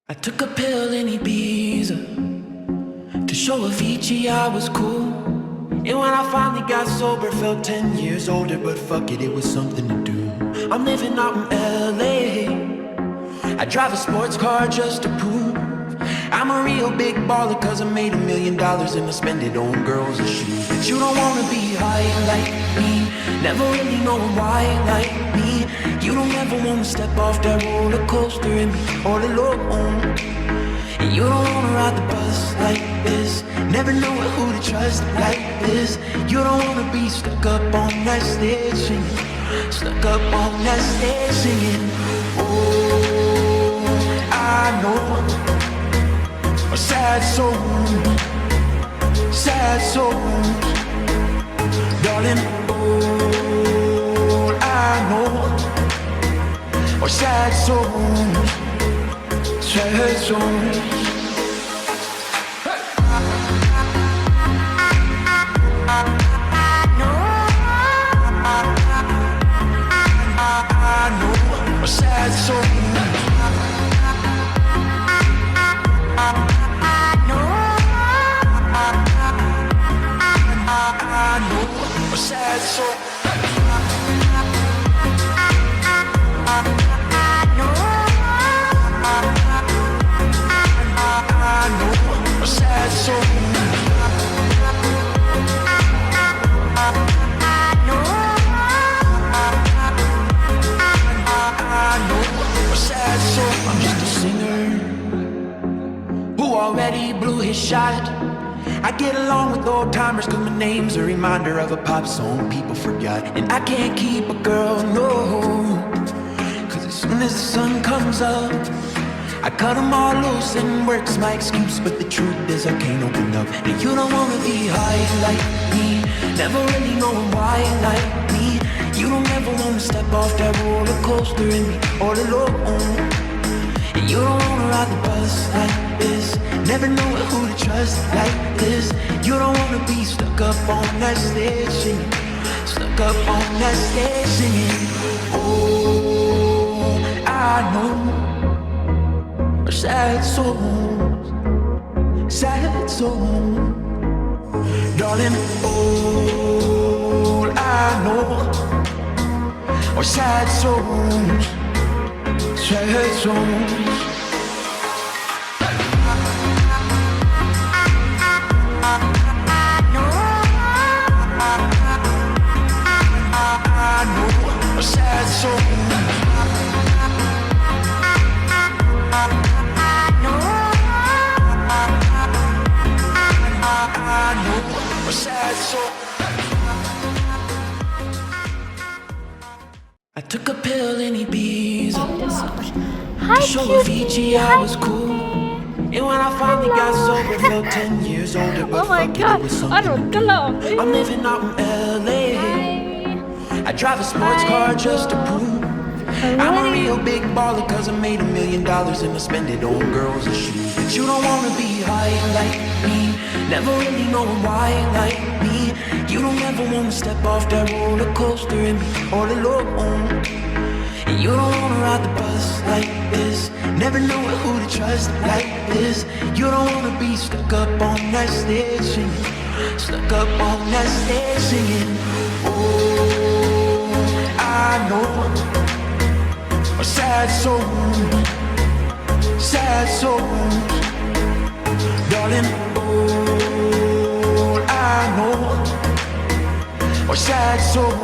I took a pill in Ibiza to show Avicii I was cool. And when I finally got sober, felt 10 years older. But fuck it, it was something to do. I'm living out in LA. I drive a sports car just to prove I'm a real big baller, cause I made $1 million and I spend it on girls and shoes. But you don't wanna be high like me, never really knowing why like me. You don't ever wanna step off that roller coaster and be all alone. And you don't wanna ride the bus like this, never know who to trust like this. You don't wanna be stuck up on that stage singing, stuck up on that stage singing. Oh, I know a sad souls, darling. All I know are sad souls. I know a sad souls. Sad soul. I know a sad soul. I'm just a singer who already blew his shot. I get along with old timers cause my name's a reminder of a pop song people forgot. And I can't keep a girl, no, cause as soon as the sun comes up I cut them all loose and work's my excuse. But the truth is I can't open up. And you don't wanna be high like me, never really knowing why like me. You don't ever wanna step off that roller coaster and be all alone. And you don't wanna ride the bus like this, never know who to trust like this. You don't wanna be stuck up on that stage singing, stuck up on that stage singing. Oh, I know sad souls, darling. All I know are sad souls. I took a pill in Ibiza to show Avicii I was cool. And when I finally got sober, felt 10 years older. But fuck it, it was something to do. I'm living out in LA. I drive a sports car just to prove I'm a real big baller, cause I made $1 million and I spend it on girls and shoes. But you don't wanna be high like me, never really knowing why like me. You don't ever wanna step off that roller coaster and be all alone. And you don't wanna ride the bus like this, never know who to trust like this. You don't wanna be stuck up on that stage singing, stuck up on that stage singing. Oh, I know a sad souls, darling. All I know are sad souls.